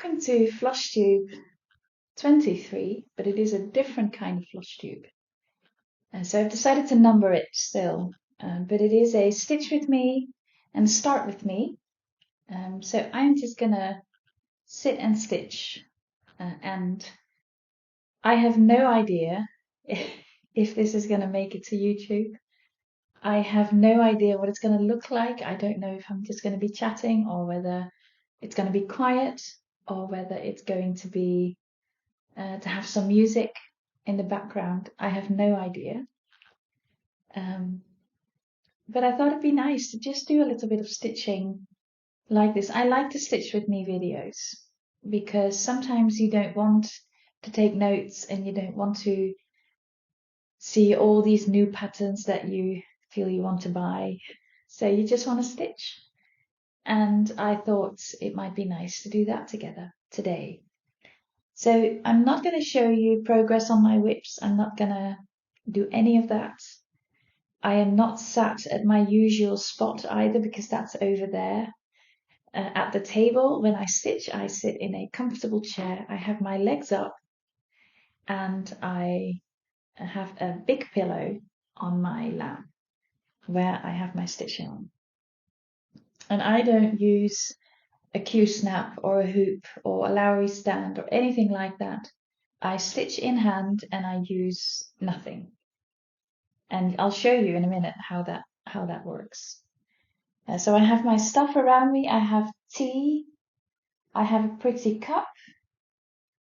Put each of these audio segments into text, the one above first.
Welcome to Flush Tube 23, but it is a different kind of flush tube. So I've decided to number it still, but it is a stitch with me and start with me. So I'm just gonna sit and stitch, and I have no idea if this is gonna make it to YouTube. I have no idea what it's gonna look like. I don't know if I'm just gonna be chatting or whether it's gonna be quiet or whether it's going to be to have some music in the background. I have no idea. But I thought it'd be nice to just do a little bit of stitching like this. I like to stitch with me videos because sometimes you don't want to take notes and you don't want to see all these new patterns that you feel you want to buy. So you just want to stitch. And I thought it might be nice to do that together today. So I'm not going to show you progress on my whips. I'm not going to do any of that. I am not sat at my usual spot either because that's over there. At the table, when I stitch, I sit in a comfortable chair. I have my legs up and I have a big pillow on my lap where I have my stitching on. And I don't use a Q-snap or a hoop or a Lowry stand or anything like that. I stitch in hand and I use nothing. And I'll show you in a minute how that works. So I have my stuff around me. I have tea. I have a pretty cup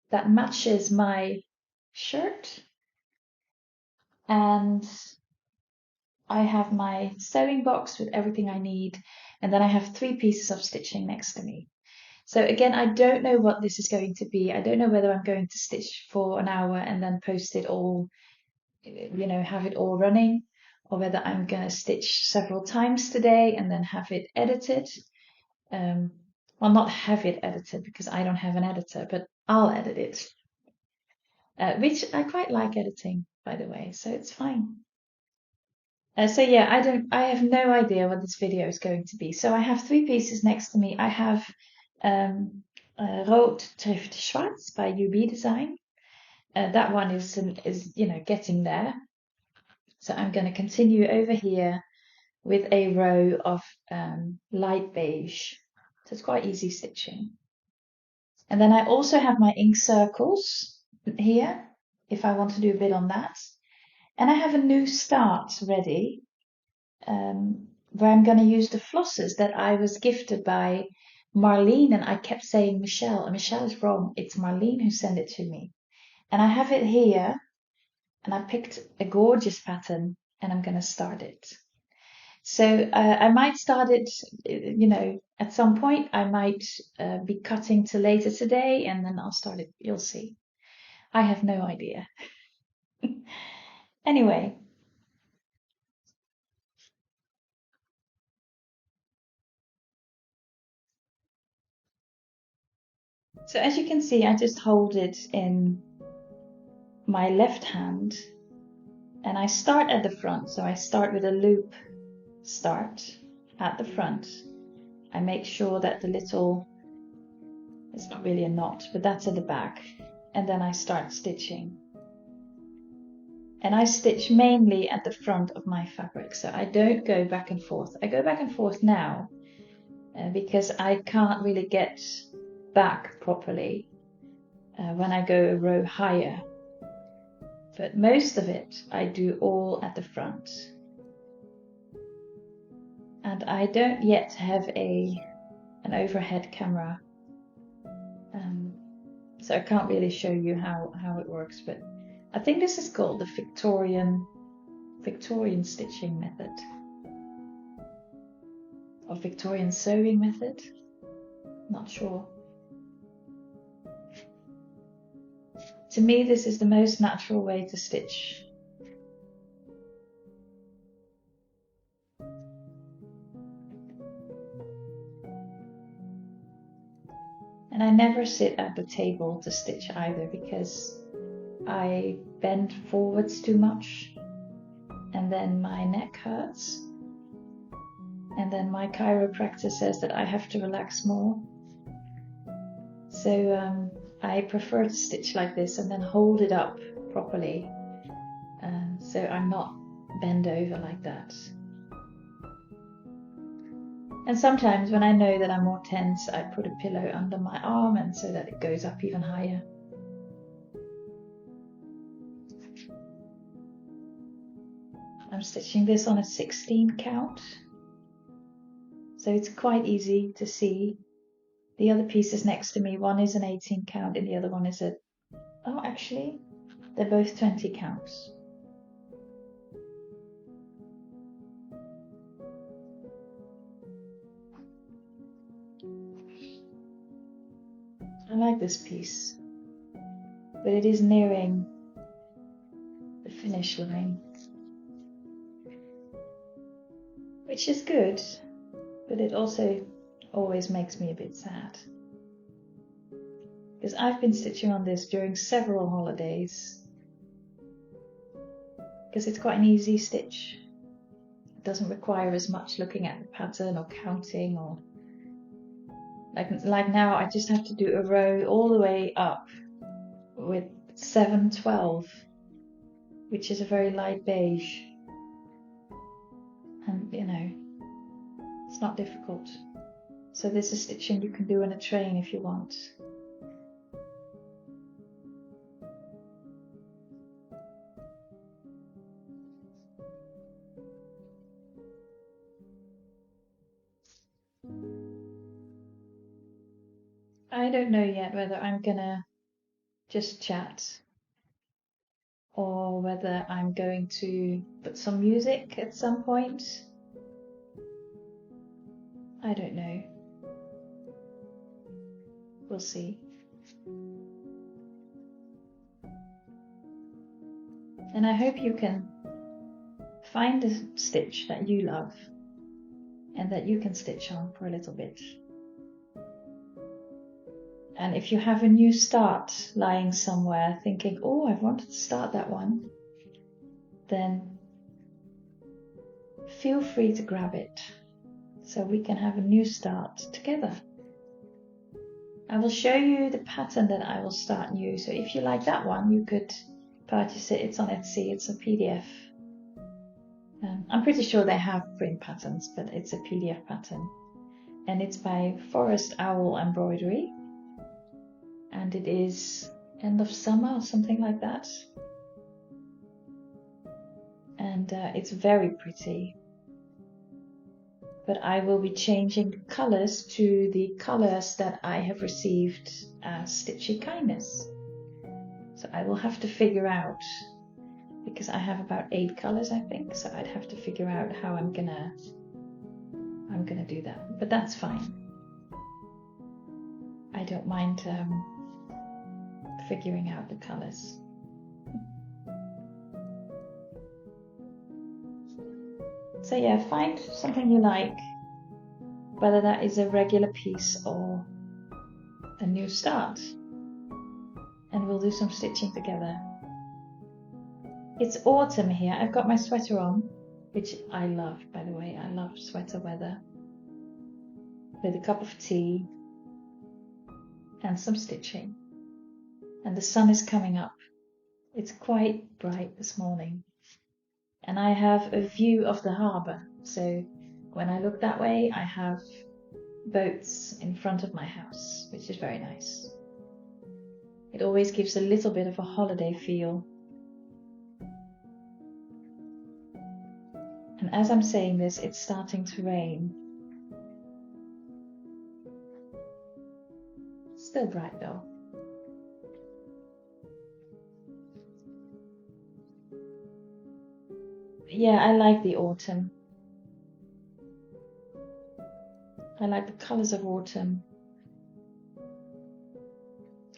that matches my shirt. And I have my sewing box with everything I need. And then I have 3 pieces of stitching next to me. So again, I don't know what this is going to be. I don't know whether I'm going to stitch for an hour and then post it all, have it all running, or whether I'm going to stitch several times today and then have it edited. Well, not have it edited because I don't have an editor, but I'll edit it. Which I quite like editing, by the way, so it's fine. So yeah, I have no idea what this video is going to be. So I have 3 pieces next to me. I have Rood trifft Schwarz by UB Design. That one is getting there. So I'm going to continue over here with a row of light beige. So it's quite easy stitching. And then I also have my ink circles here, if I want to do a bit on that. And I have a new start ready, where I'm going to use the flosses that I was gifted by Marlene, and I kept saying Michelle, and Michelle is wrong. It's Marlene who sent it to me. And I have it here, and I picked a gorgeous pattern, and I'm going to start it. So I might start it, at some point. I might be cutting to later today, and then I'll start it. You'll see. I have no idea. Anyway. So as you can see, I just hold it in my left hand and I start at the front. So I start with a loop start at the front. I make sure that the little, it's not really a knot, but that's at the back. And then I start stitching. And I stitch mainly at the front of my fabric. So I don't go back and forth. I go back and forth now because I can't really get back properly when I go a row higher. But most of it I do all at the front. And I don't yet have an overhead camera, so I can't really show you how it works, but I think this is called the Victorian stitching method, or Victorian sewing method, not sure. To me, this is the most natural way to stitch. And I never sit at the table to stitch either because I bend forwards too much and then my neck hurts. And then my chiropractor says that I have to relax more. So So I prefer to stitch like this and then hold it up properly, so I'm not bent over like that. And sometimes when I know that I'm more tense, I put a pillow under my arm and so that it goes up even higher. I'm stitching this on a 16 count, so it's quite easy to see. The other pieces next to me, one is an 18 count and the other one is oh, actually, they're both 20 counts. I like this piece, but it is nearing the finish line, which is good, but it also always makes me a bit sad, because I've been stitching on this during several holidays, because it's quite an easy stitch. It doesn't require as much looking at the pattern or counting, or like now I just have to do a row all the way up with 7/12, which is a very light beige, and you know, it's not difficult. So this is stitching you can do in a train if you want. I don't know yet whether I'm gonna just chat or whether I'm going to put some music at some point. I don't know. We'll see. And I hope you can find a stitch that you love and that you can stitch on for a little bit. And if you have a new start lying somewhere thinking, oh, I've wanted to start that one, then feel free to grab it so we can have a new start together. I will show you the pattern that I will start new. So if you like that one, you could purchase it. It's on Etsy. It's a PDF. I'm pretty sure they have print patterns, but it's a PDF pattern. And it's by Forest Owl Embroidery. And it is end of summer or something like that. And it's very pretty. But I will be changing the colors to the colors that I have received as Stitchy Kindness. So I will have to figure out, because I have about 8 colors, I think. So I'd have to figure out how I'm gonna do that. But that's fine. I don't mind figuring out the colors. So yeah, find something you like, whether that is a regular piece or a new start, and we'll do some stitching together. It's autumn here. I've got my sweater on, which I love, by the way. I love sweater weather, with a cup of tea and some stitching. And the sun is coming up. It's quite bright this morning. And I have a view of the harbour. So when I look that way, I have boats in front of my house, which is very nice. It always gives a little bit of a holiday feel. And as I'm saying this, it's starting to rain. Still bright though. Yeah, I like the autumn. I like the colours of autumn.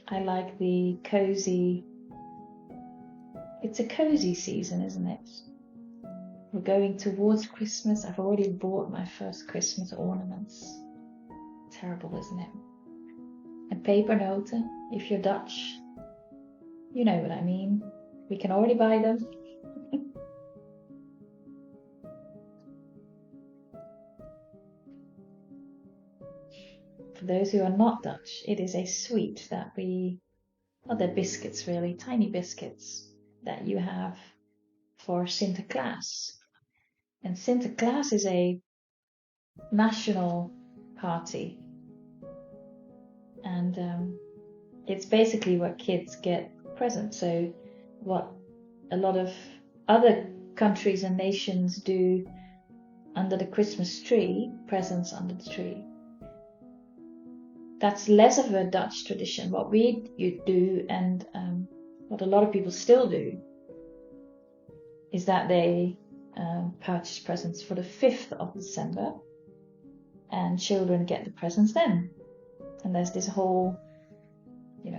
I like the cozy. It's a cozy season, isn't it? We're going towards Christmas. I've already bought my first Christmas ornaments. Terrible, isn't it? And pepernoten, if you're Dutch, you know what I mean. We can already buy them. for those who are not Dutch, it is a sweet that they're biscuits really, tiny biscuits that you have for Sinterklaas. And Sinterklaas is a national party. And it's basically where kids get presents. So what a lot of other countries and nations do under the Christmas tree, presents under the tree. That's less of a Dutch tradition. What we do and what a lot of people still do is that they purchase presents for the 5th of December and children get the presents then. And there's this whole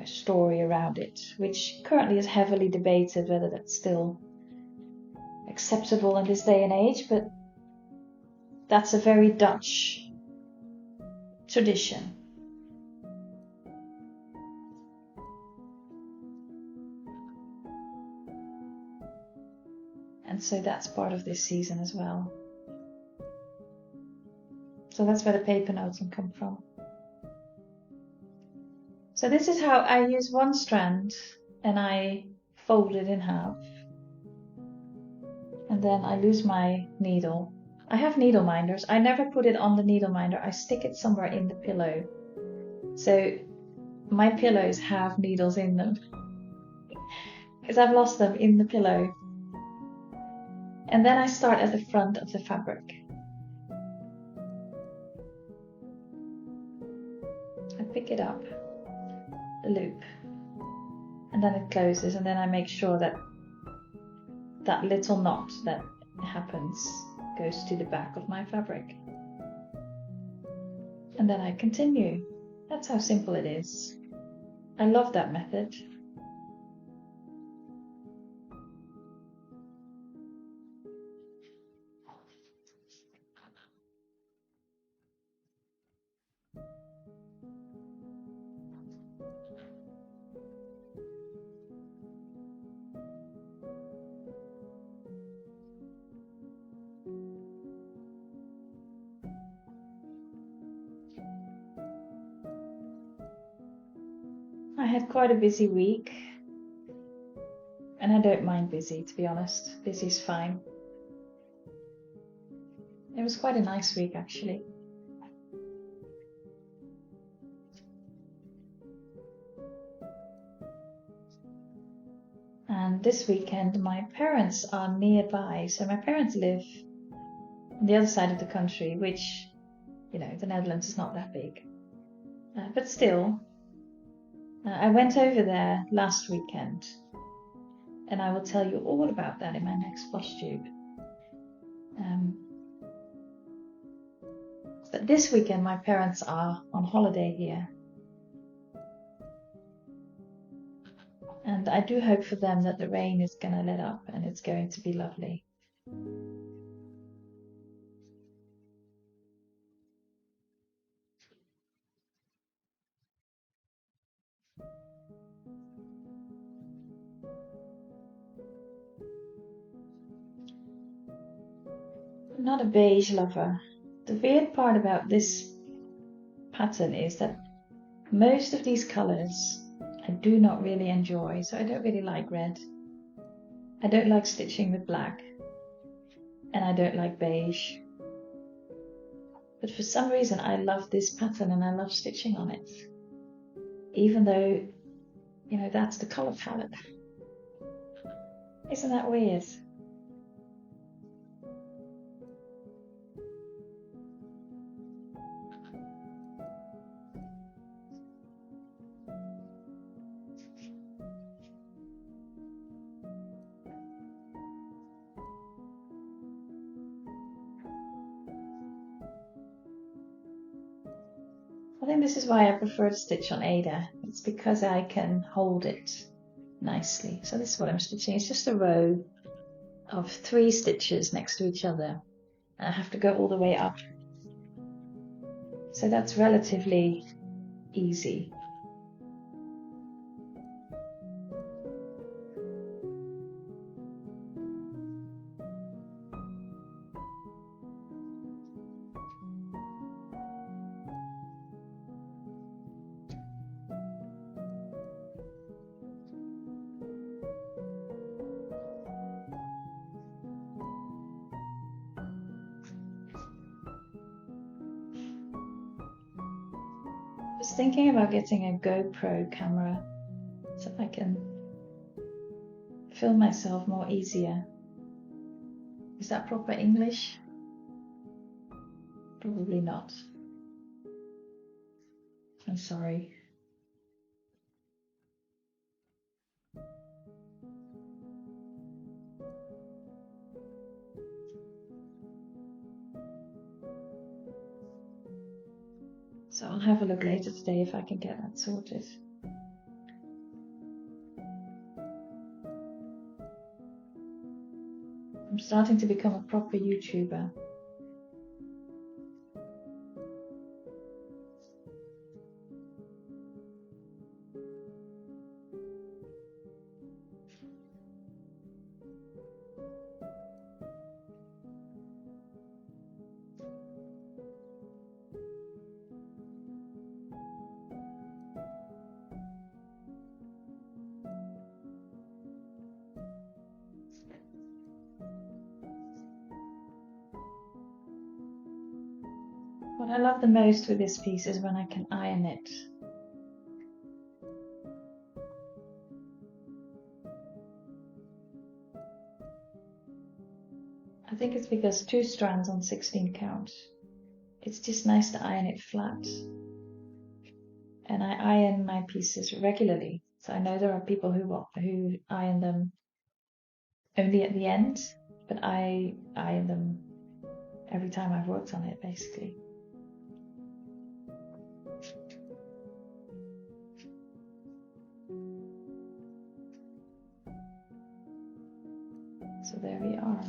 story around it, which currently is heavily debated whether that's still acceptable in this day and age, but that's a very Dutch tradition. And so that's part of this season as well. So that's where the paper notes come from. So this is how I use one strand and I fold it in half. And then I lose my needle. I have needle minders. I never put it on the needle minder. I stick it somewhere in the pillow. So my pillows have needles in them because I've lost them in the pillow. And then I start at the front of the fabric. I pick it up, the loop, and then it closes, and then I make sure that that little knot that happens goes to the back of my fabric. And then I continue. That's how simple it is. I love that method. I had quite a busy week, and I don't mind busy, to be honest. Busy's fine. It was quite a nice week, actually. And this weekend, my parents are nearby. So my parents live on the other side of the country, which, the Netherlands is not that big. But still, I went over there last weekend, and I will tell you all about that in my next Floss Tube. But this weekend, my parents are on holiday here. And I do hope for them that the rain is going to let up and it's going to be lovely. I'm not a beige lover. The weird part about this pattern is that most of these colors I do not really enjoy. So I don't really like red. I don't like stitching with black. And I don't like beige. But for some reason I love this pattern and I love stitching on it. Even though, that's the color palette. Isn't that weird? I think this is why I prefer to stitch on Aida. It's because I can hold it nicely. So this is what I'm stitching. It's just a row of 3 stitches next to each other. And I have to go all the way up. So that's relatively easy. was thinking about getting a GoPro camera so I can film myself more easier. Is that proper English? Probably not. I'm sorry. So I'll have a look later today if I can get that sorted. I'm starting to become a proper YouTuber. What I love the most with this piece is when I can iron it. I think it's because 2 strands on 16 count. It's just nice to iron it flat. And I iron my pieces regularly. So I know there are people who iron them only at the end, but I iron them every time I've worked on it, basically. So there we are.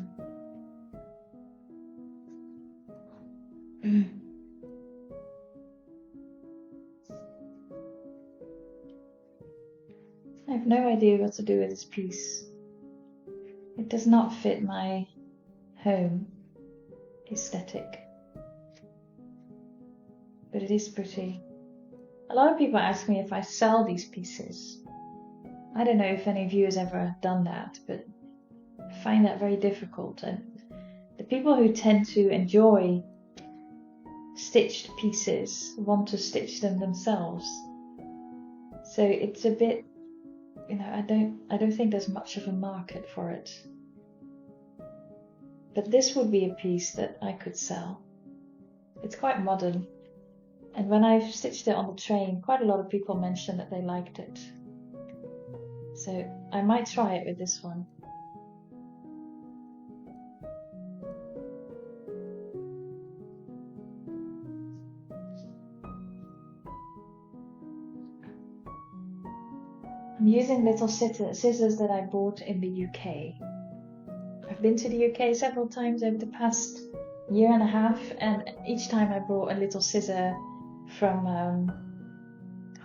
I have no idea what to do with this piece. It does not fit my home aesthetic, but it is pretty. A lot of people ask me if I sell these pieces. I don't know if any of you has ever done that, but I find that very difficult. And the people who tend to enjoy stitched pieces want to stitch them themselves. So it's a bit, I don't think there's much of a market for it. But this would be a piece that I could sell. It's quite modern. And when I've stitched it on the train, quite a lot of people mentioned that they liked it. So I might try it with this one. I'm using little scissors that I bought in the UK. I've been to the UK several times over the past year and a half, and each time I brought a little scissor from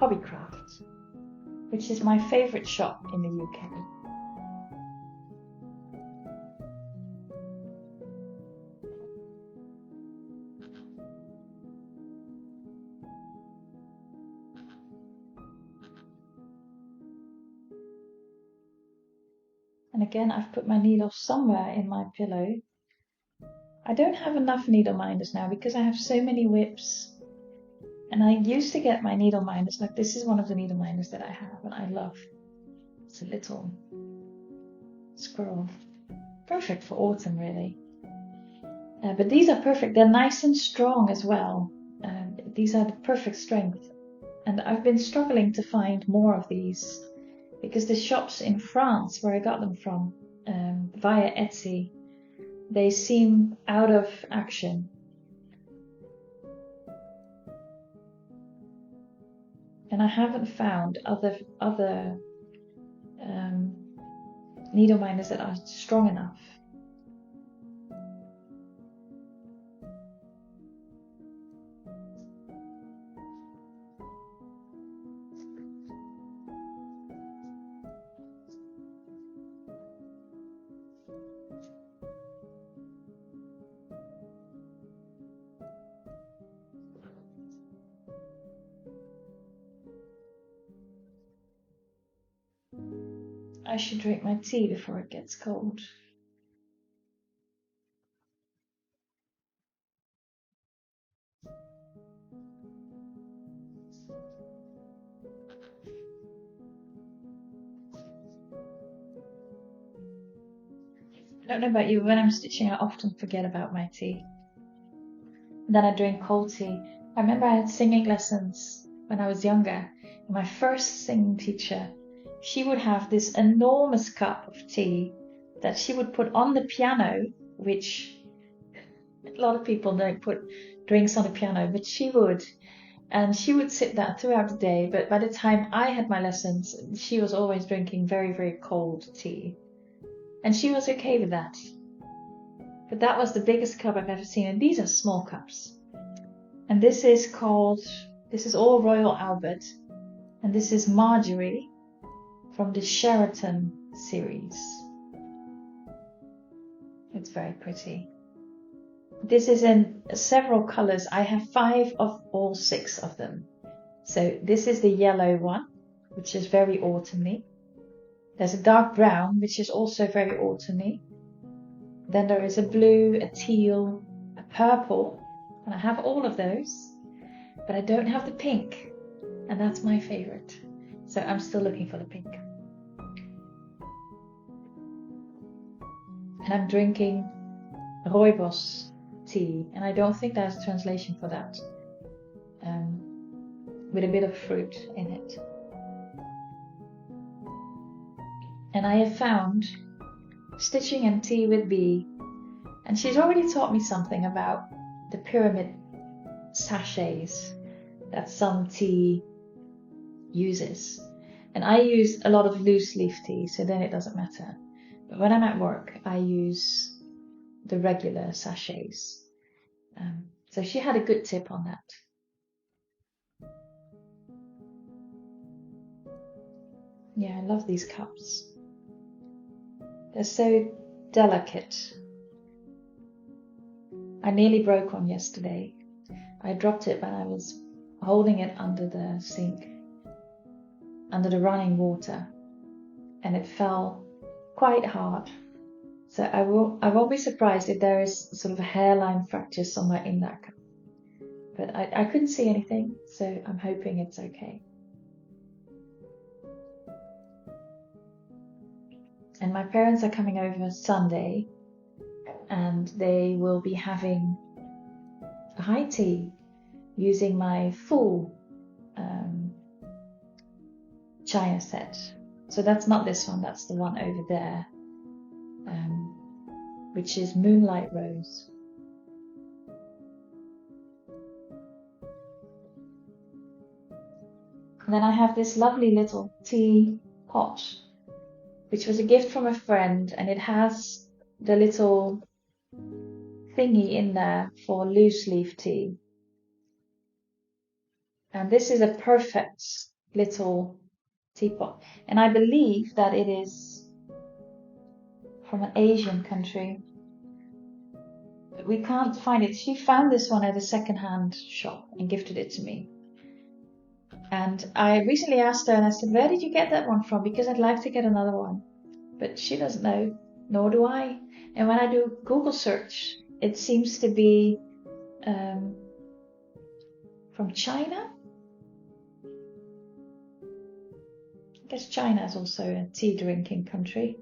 Hobbycraft, which is my favourite shop in the UK. And again, I've put my needle somewhere in my pillow. I don't have enough needle minders now because I have so many whips. And I used to get my needle minders, like this is one of the needle minders that I have and I love. It's a little squirrel. Perfect for autumn, really. But these are perfect. They're nice and strong as well. These are the perfect strength. And I've been struggling to find more of these because the shops in France where I got them from, via Etsy, they seem out of action. And I haven't found other needle minders that are strong enough. I should drink my tea before it gets cold. I don't know about you, when I'm stitching, I often forget about my tea. And then I drink cold tea. I remember I had singing lessons when I was younger. My first singing teacher, she would have this enormous cup of tea that she would put on the piano, which a lot of people don't put drinks on the piano, but she would. And she would sit there throughout the day. But by the time I had my lessons, she was always drinking very, very cold tea. And she was okay with that. But that was the biggest cup I've ever seen. And these are small cups. And this is all Royal Albert. And this is Marjorie from the Sheraton series. It's very pretty. This is in several colors. I have 5 of all 6 of them. So this is the yellow one, which is very autumny. There's a dark brown, which is also very autumny. Then there is a blue, a teal, a purple, and I have all of those, but I don't have the pink, and that's my favorite. So I'm still looking for the pink. And I'm drinking Rooibos tea, and I don't think there's a translation for that, with a bit of fruit in it. And I have found Stitching and Tea with Bee, and she's already taught me something about the pyramid sachets that some tea uses. And I use a lot of loose leaf tea, so then it doesn't matter. But when I'm at work, I use the regular sachets. So she had a good tip on that. Yeah, I love these cups. They're so delicate. I nearly broke one yesterday. I dropped it when I was holding it under the sink, under the running water, and it fell quite hard. So I won't be surprised if there is sort of a hairline fracture somewhere in that cup. But I couldn't see anything, so I'm hoping it's okay. And my parents are coming over Sunday, and they will be having a high tea using my full china set. So that's not this one, that's the one over there, which is Moonlight Rose. And then I have this lovely little tea pot, which was a gift from a friend, and it has the little thingy in there for loose leaf tea. And this is a perfect little teapot, and I believe that it is from an Asian country, but we can't find it. She found this one at a second-hand shop and gifted it to me. And I recently asked her, and I said, where did you get that one from? Because I'd like to get another one. But she doesn't know, nor do I. And when I do Google search, it seems to be from China. I guess China is also a tea drinking country.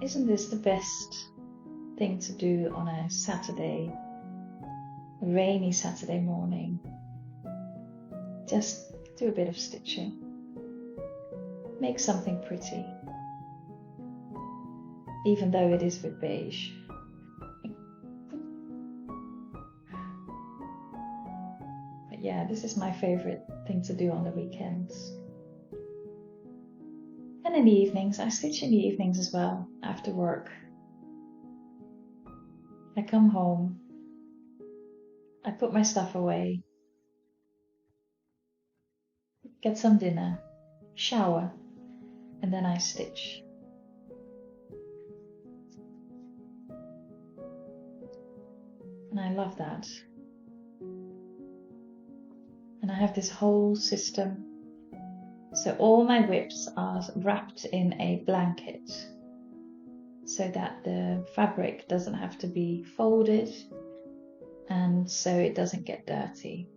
Isn't this the best thing to do on a Saturday, a rainy Saturday morning? Just do a bit of stitching. Make something pretty, even though it is with beige. But yeah, this is my favorite thing to do on the weekends. And then in the evenings, I stitch in the evenings as well, after work. I come home, I put my stuff away, get some dinner, shower, and then I stitch. And I love that. And I have this whole system. So all my whips are wrapped in a blanket so that the fabric doesn't have to be folded and so it doesn't get dirty.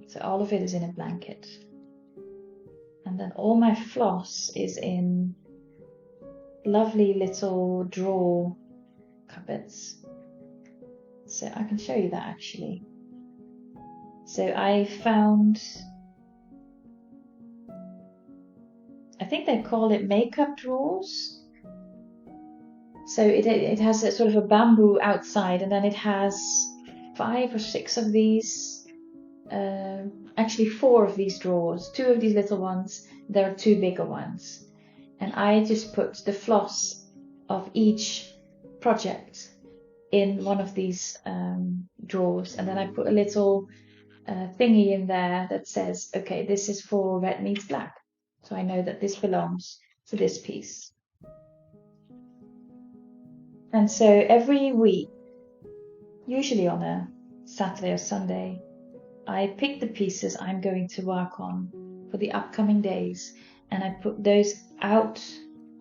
So all of it is in a blanket. And then all my floss is in lovely little drawer cupboards. So I can show you that actually. So I found, I think they call it makeup drawers. So it has a sort of a bamboo outside, and then it has 5 or 6 of these, actually 4 of these drawers, 2 of these little ones, there are 2 bigger ones. And I just put the floss of each project in one of these drawers, and then I put a little thingy in there that says, okay, this is for red meets black. So I know that this belongs to this piece. And so every week, usually on a Saturday or Sunday, I pick the pieces I'm going to work on for the upcoming days, and I put those out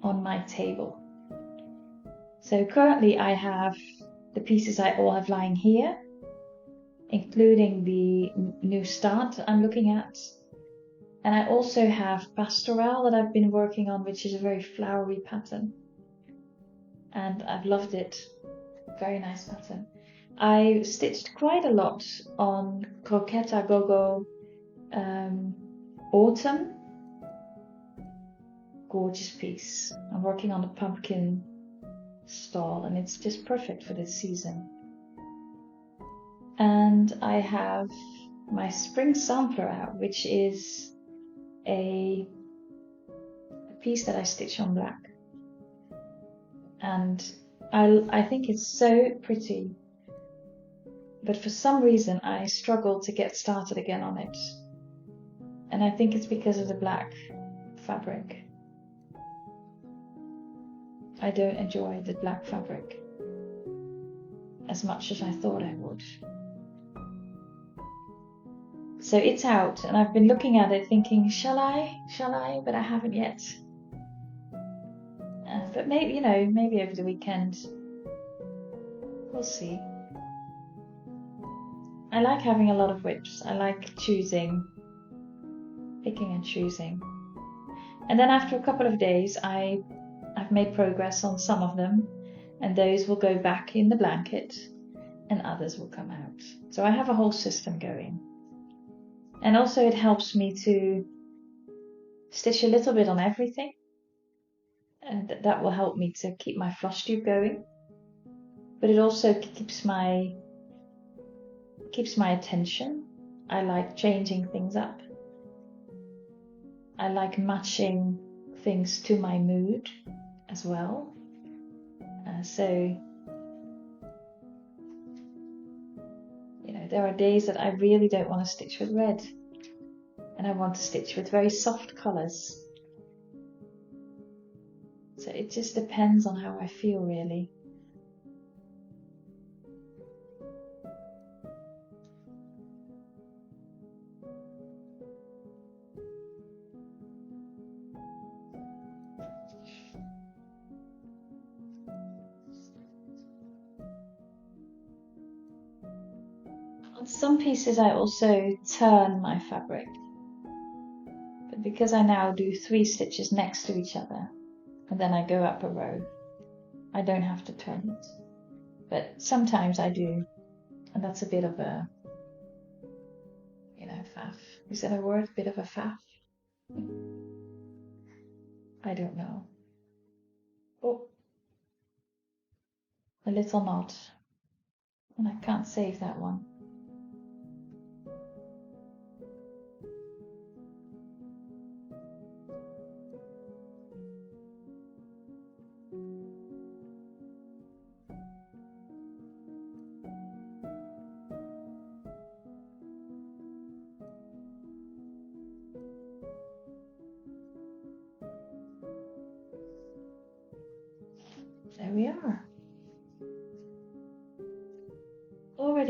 on my table. So currently I have the pieces I all have lying here, including the new start I'm looking at. And I also have Pastoral that I've been working on, which is a very flowery pattern. And I've loved it. Very nice pattern. I stitched quite a lot on Croquette à Gogo Autumn. Gorgeous piece. I'm working on a pumpkin stall and it's just perfect for this season. And I have my spring sampler out, which is a piece that I stitch on black. And I think it's so pretty, but for some reason I struggle to get started again on it. And I think it's because of the black fabric. I don't enjoy the black fabric as much as I thought I would. So it's out and I've been looking at it thinking, shall I? But I haven't yet. But maybe, maybe over the weekend. We'll see. I like having a lot of whips. I like picking and choosing. And then after a couple of days, I've made progress on some of them, and those will go back in the blanket and others will come out. So I have a whole system going. And also it helps me to stitch a little bit on everything. And that will help me to keep my floss tube going. But it also keeps my attention. I like changing things up. I like matching things to my mood as well. So there are days that I really don't want to stitch with red, and I want to stitch with very soft colours. So it just depends on how I feel, really. On some pieces I also turn my fabric, but because I now do 3 stitches next to each other and then I go up a row, I don't have to turn it. But sometimes I do, and that's a bit of a, faff. Is that a word? Bit of a faff? I don't know. Oh, a little knot, and I can't save that one.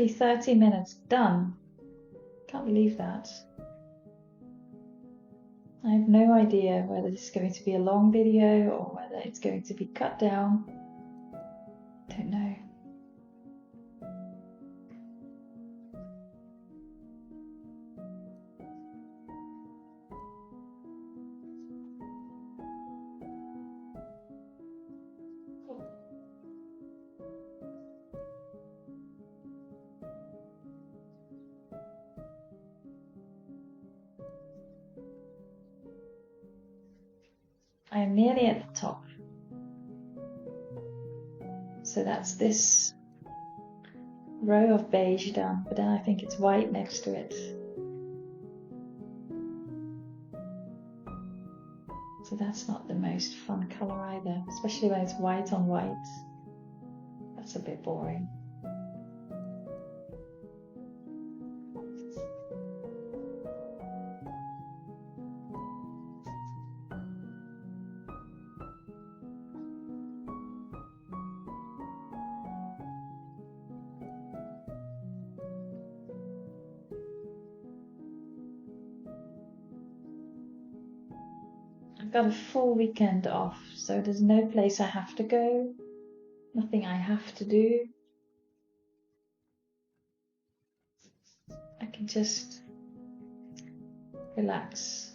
Exactly 30 minutes done. Can't believe that. I have no idea whether this is going to be a long video or whether it's going to be cut down. Don't know. I am nearly at the top. So that's this row of beige done, but then I think it's white next to it. So that's not the most fun color either, especially when it's white on white. That's a bit boring. I've got a full weekend off, so there's no place I have to go, nothing I have to do. I can just relax.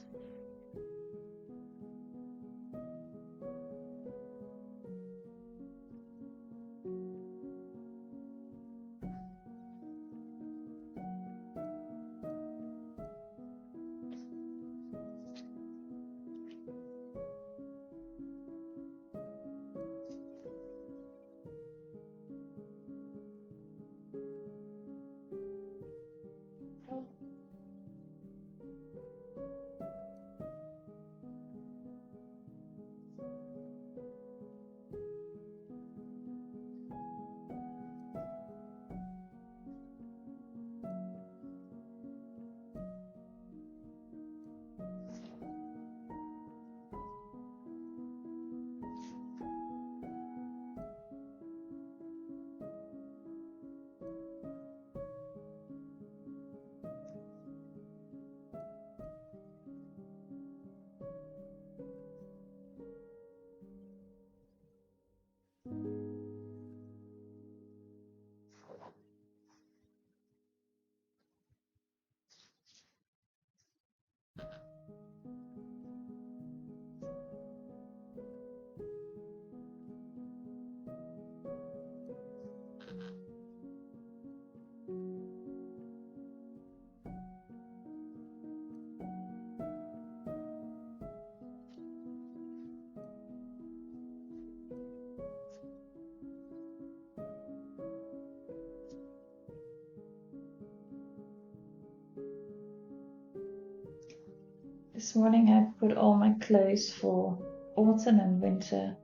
This morning I put all my clothes for autumn and winter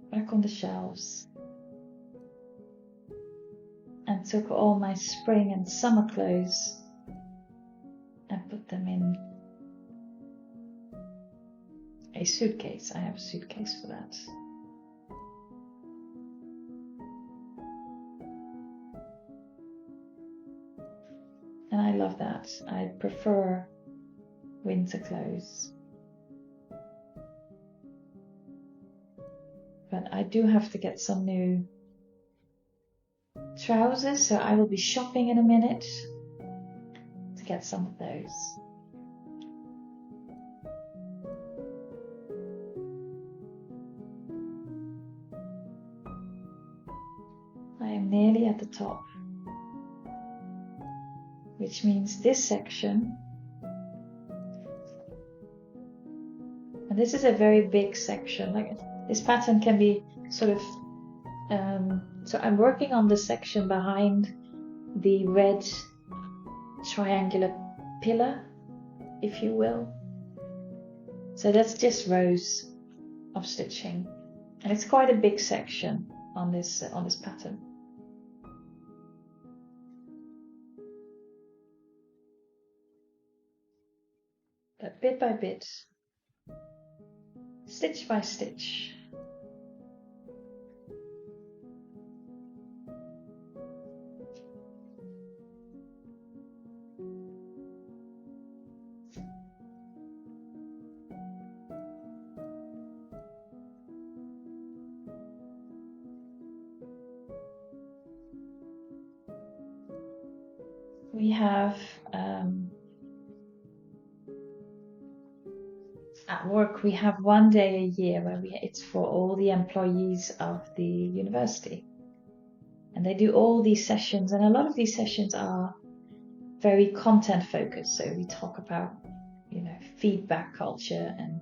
back on the shelves and took all my spring and summer clothes and put them in a suitcase. I have a suitcase for that. And I love that. I prefer winter clothes. But I do have to get some new trousers, so I will be shopping in a minute to get some of those. I am nearly at the top, which means this section, and this is a very big section, like this pattern can be sort of, so I'm working on the section behind the red triangular pillar, if you will. So that's just rows of stitching, and it's quite a big section on this pattern. But bit by bit, stitch by stitch. we have at work we have one day a year where it's for all the employees of the university, and they do all these sessions, and a lot of these sessions are very content focused. So we talk about, feedback culture and,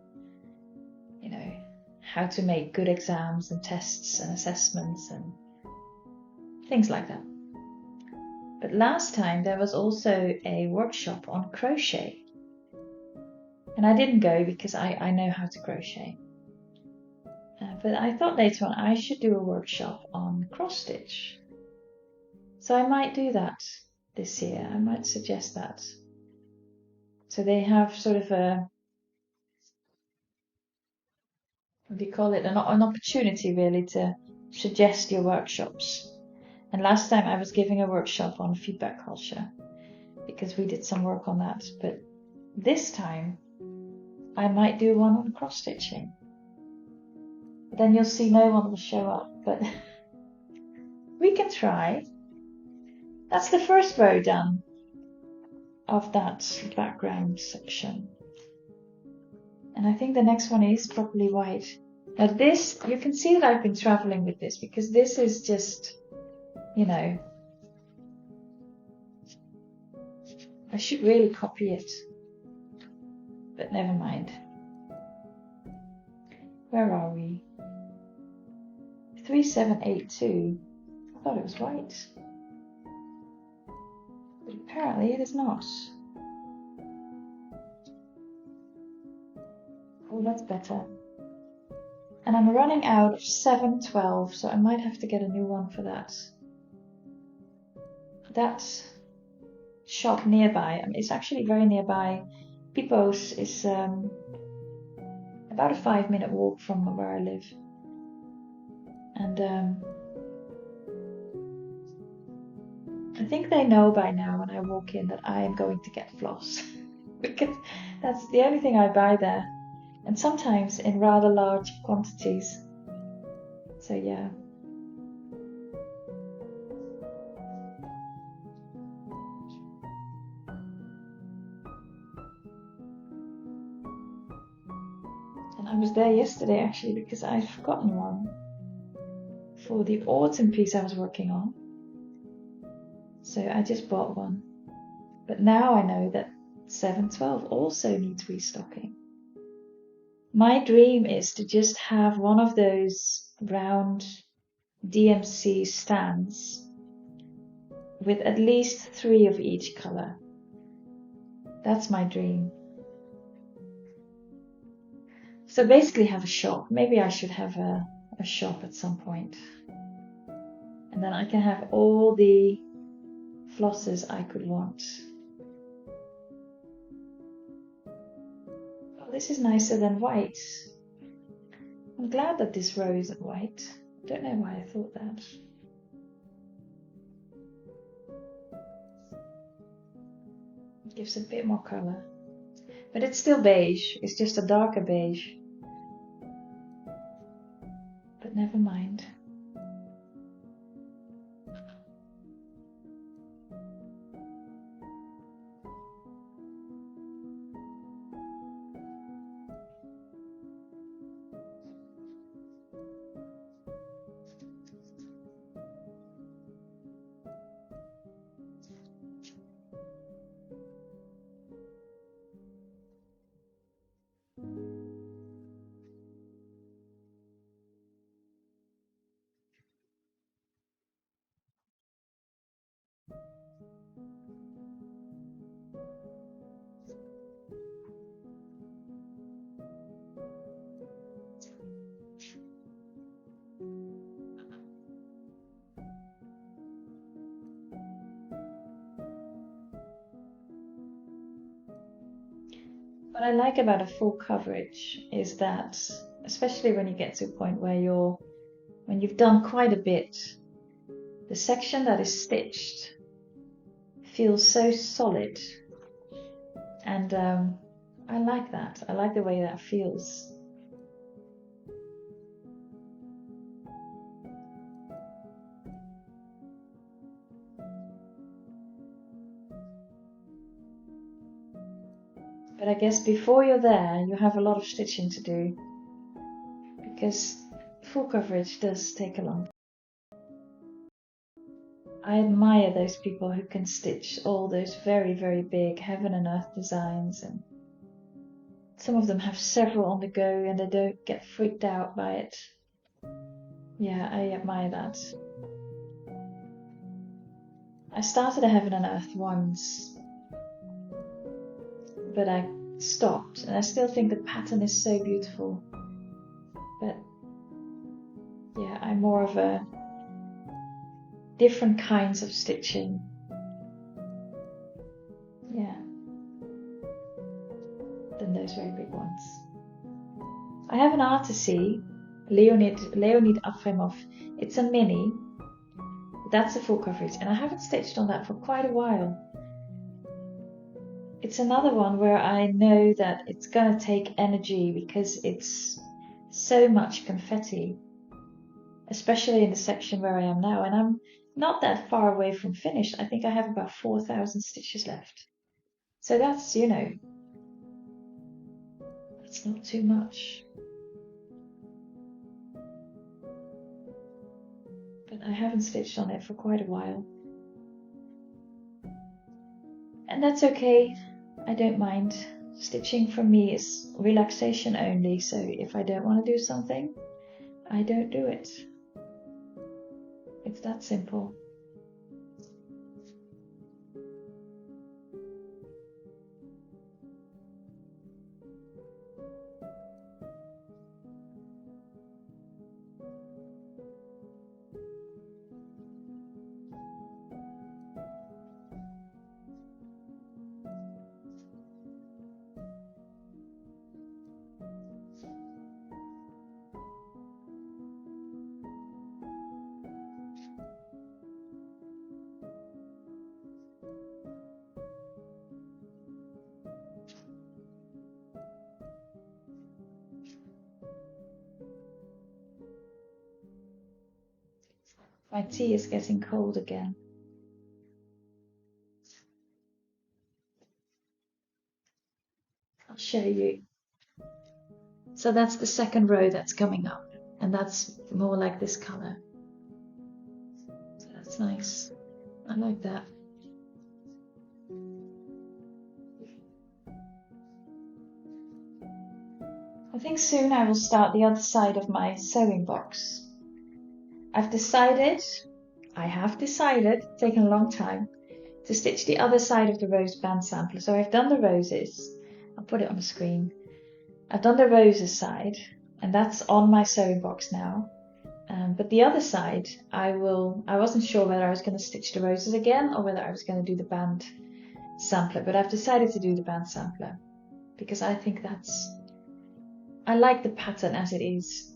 how to make good exams and tests and assessments and things like that. But last time there was also a workshop on crochet. And I didn't go because I know how to crochet. But I thought later on I should do a workshop on cross stitch. So I might do that this year. I might suggest that. So they have sort of what do you call it? An opportunity really to suggest your workshops. And last time I was giving a workshop on feedback culture because we did some work on that. But this time I might do one on cross stitching. Then you'll see no one will show up, but we can try. That's the first row done of that background section. And I think the next one is properly white. Now this, you can see that I've been traveling with this because this is just, I should really copy it, but never mind. Where are we? 3782. I thought it was white, but apparently it is not. Oh, that's better. And I'm running out of 712, so I might have to get a new one for that. That shop nearby, it's actually very nearby. Pipo's is about a 5-minute walk from where I live. And I think they know by now when I walk in that I am going to get floss because that's the only thing I buy there, and sometimes in rather large quantities. So yeah. And I was there yesterday actually because I'd forgotten one for the autumn piece I was working on. So I just bought one. But now I know that 712 also needs restocking. My dream is to just have one of those round DMC stands with at least 3 of each color. That's my dream. So basically have a shop. Maybe I should have a shop at some point. And then I can have all the flosses I could want. Oh, this is nicer than white. I'm glad that this row isn't white. I don't know why I thought that. It gives a bit more color. But it's still beige. It's just a darker beige. But never mind. What I like about a full coverage is that, especially when you get to a point where when you've done quite a bit, the section that is stitched feels so solid, and I like that. I like the way that feels. But I guess before you're there, you have a lot of stitching to do, because full coverage does take a long time. I admire those people who can stitch all those very, very big heaven and earth designs, and some of them have several on the go and they don't get freaked out by it. Yeah, I admire that. I started a heaven and earth once, but I stopped, and I still think the pattern is so beautiful. But yeah, I'm more of a different kinds of stitching. Yeah, than those very big ones. I have an Artisy, Leonid Afremov. It's a mini. That's a full coverage, and I haven't stitched on that for quite a while. It's another one where I know that it's gonna take energy because it's so much confetti, especially in the section where I am now, and I'm not that far away from finished. I think I have about 4,000 stitches left. So that's, that's not too much. But I haven't stitched on it for quite a while. And that's okay. I don't mind. Stitching for me is relaxation only, so if I don't want to do something, I don't do it. It's that simple. My tea is getting cold again. I'll show you. So that's the second row that's coming up, and that's more like this color. So that's nice. I like that. I think soon I will start the other side of my sewing box. I have decided, taken a long time, to stitch the other side of the rose band sampler. So I've done the roses. I'll put it on the screen. I've done the roses side, and that's on my sewing box now. But the other side, I wasn't sure whether I was going to stitch the roses again or whether I was going to do the band sampler, but I've decided to do the band sampler because I think I like the pattern as it is.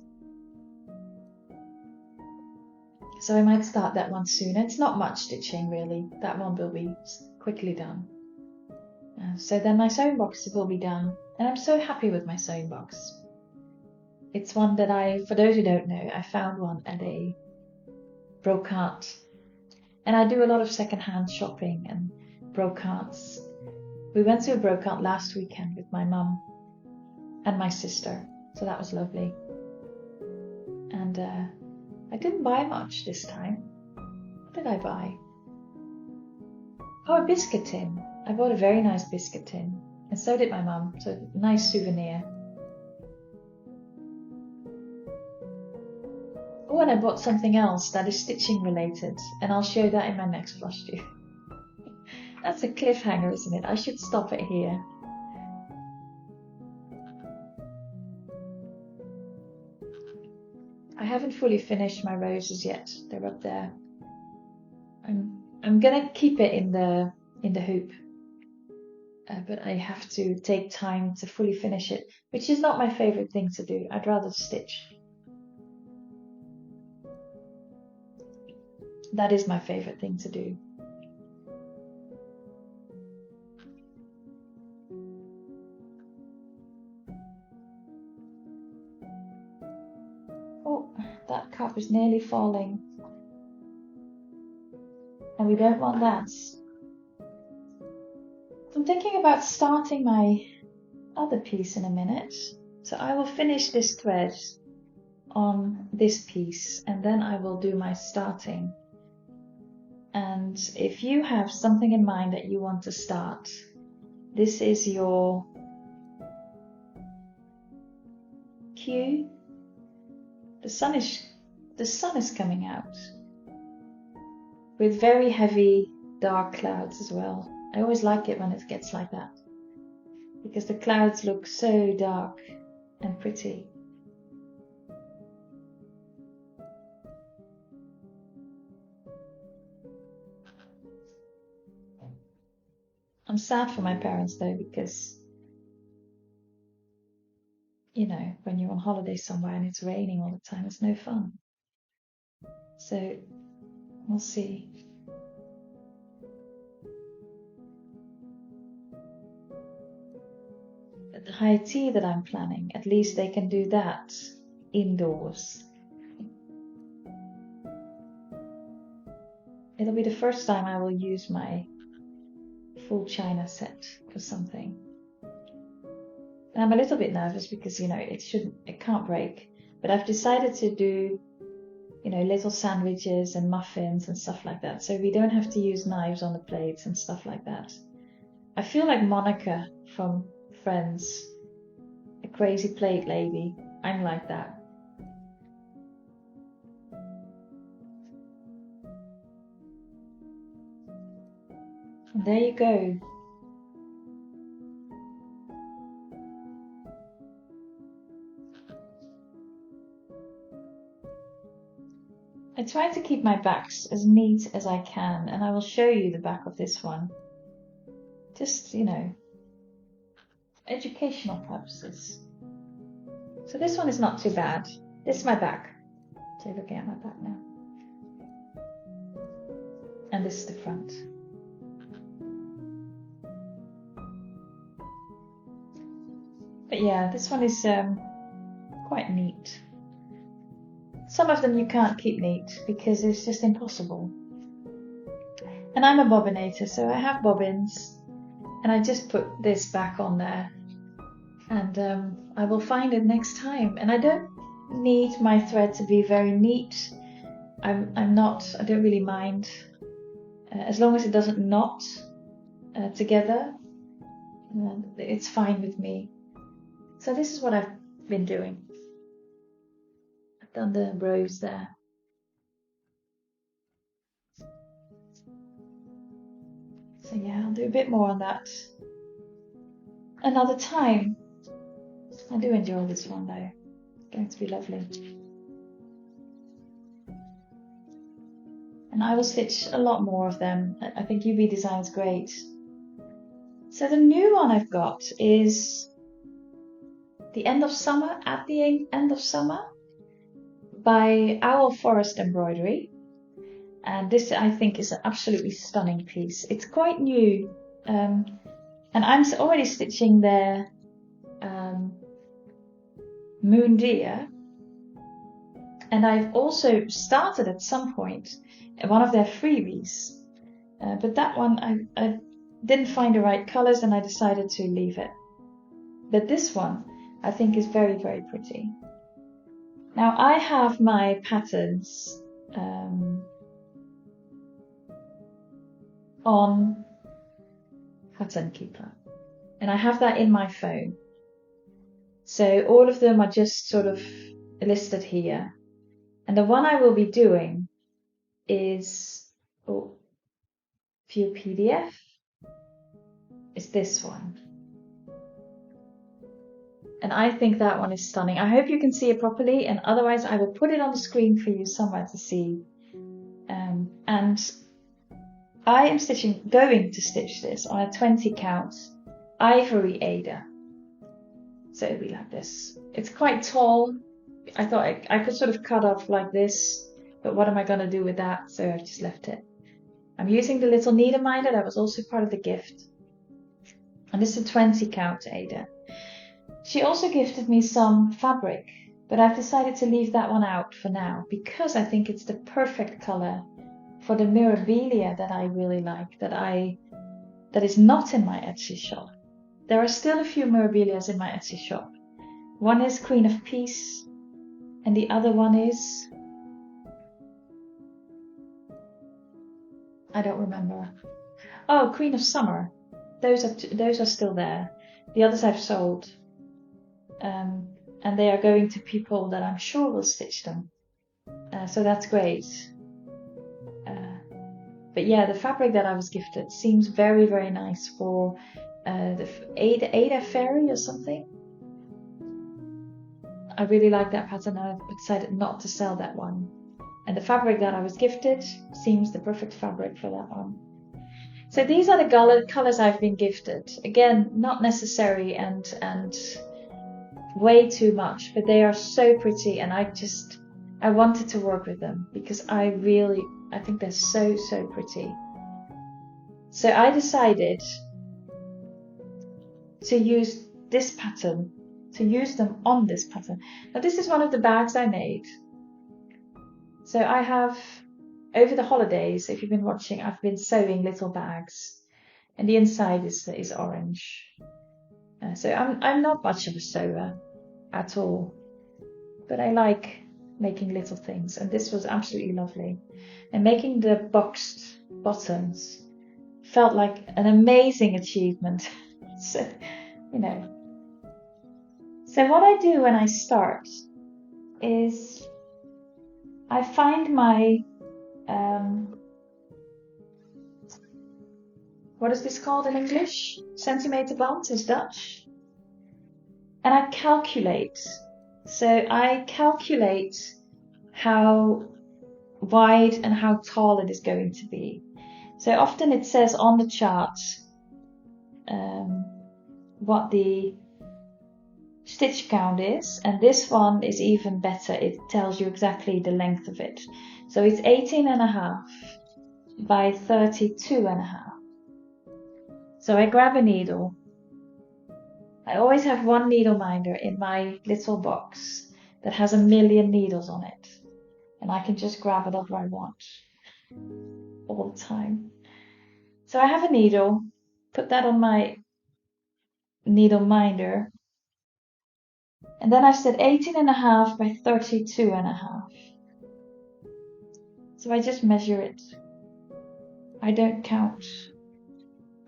So I might start that one soon. It's not much stitching really. That one will be quickly done. So then my sewing box will be done, and I'm so happy with my sewing box. It's one that for those who don't know, I found one at a brocante, and I do a lot of secondhand shopping and brocantes. We went to a brocante last weekend with my mum and my sister, so that was lovely. And I didn't buy much this time. What did I buy? Oh, a biscuit tin. I bought a very nice biscuit tin, and so did my mum, so a nice souvenir. Oh, and I bought something else that is stitching related, and I'll show that in my next flush too. That's a cliffhanger, isn't it? I should stop it here. I haven't fully finished my roses yet. They're up there. I'm gonna keep it in the hoop, but I have to take time to fully finish it, which is not my favorite thing to do. I'd rather stitch. That is my favorite thing to do. Oh, that cup is nearly falling. And we don't want that. So I'm thinking about starting my other piece in a minute. So I will finish this thread on this piece and then I will do my starting. And if you have something in mind that you want to start, this is your cue. The sun is coming out with very heavy dark clouds as well. I always like it when it gets like that because the clouds look so dark and pretty. I'm sad for my parents though, because you know, when you're on holiday somewhere and it's raining all the time, it's no fun. So we'll see. But the high tea that I'm planning, at least they can do that indoors. It'll be the first time I will use my full china set for something. And I'm a little bit nervous because, you know, it can't break. But I've decided to do, you know, little sandwiches and muffins and stuff like that. So we don't have to use knives on the plates and stuff like that. I feel like Monica from Friends, a crazy plate lady. I'm like that. And there you go. I try to keep my backs as neat as I can, and I will show you the back of this one. Just, you know, educational purposes. So this one is not too bad. This is my back. So looking at my back now. And this is the front. But yeah, this one is quite neat. Some of them you can't keep neat because it's just impossible. And I'm a bobbinator, so I have bobbins. And I just put this back on there. And I will find it next time. And I don't need my thread to be very neat. I don't really mind. As long as it doesn't knot together, it's fine with me. So this is what I've been doing. I've done the rows there. So yeah, I'll do a bit more on that another time. I do enjoy this one though. It's going to be lovely. And I will stitch a lot more of them. I think UB Design is great. So the new one I've got is The End of Summer, At the End of Summer by Owl Forest Embroidery. And this I think is an absolutely stunning piece. It's quite new. And I'm already stitching their Moon Deer. And I've also started at some point one of their freebies. But that one I didn't find the right colors and I decided to leave it. But this one I think is very, very pretty. Now I have my patterns on Pattern Keeper. And I have that in my phone. So all of them are just sort of listed here. And the one I will be doing is, view PDF, is this one. And I think that one is stunning. I hope you can see it properly, and otherwise I will put it on the screen for you somewhere to see. And I am going to stitch this on a 20 count ivory Aida. So it'll be like this. It's quite tall. I thought I could sort of cut off like this, but what am I going to do with that? So I've just left it. I'm using the little needle minder that was also part of the gift. And this is a 20 count Aida. She also gifted me some fabric, but I've decided to leave that one out for now because I think it's the perfect color for the Mirabilia that I really like, that is not in my Etsy shop. There are still a few Mirabilias in my Etsy shop. One is Queen of Peace, and the other one is, I don't remember. Oh, Queen of Summer. Those are still there. The others I've sold, and they are going to people that I'm sure will stitch them. So that's great. But yeah, the fabric that I was gifted seems very, very nice for the Ada Fairy or something. I really like that pattern, and I've decided not to sell that one. And the fabric that I was gifted seems the perfect fabric for that one. So these are the colors I've been gifted. Again, not necessary and way too much, but they are so pretty, and I wanted to work with them because I think they're so, so pretty. So I decided to use this pattern, to use them on this pattern. Now this is one of the bags I made. So I have, over the holidays, if you've been watching, I've been sewing little bags, and the inside is orange. So I'm not much of a sewer at all, but I like making little things, and this was absolutely lovely. And making the boxed bottoms felt like an amazing achievement. So, you know. So what I do when I start is I find my, what is this called in English? Centimeterband is Dutch. And I calculate. So I calculate how wide and how tall it is going to be. So often it says on the chart what the stitch count is, and this one is even better. It tells you exactly the length of it. So it's 18.5 by 32.5. So I grab a needle. I always have one needle minder in my little box that has 1,000,000 needles on it, and I can just grab whatever I want all the time. So I have a needle, put that on my needle minder, and then I said 18.5 by 32.5. So I just measure it. I don't count.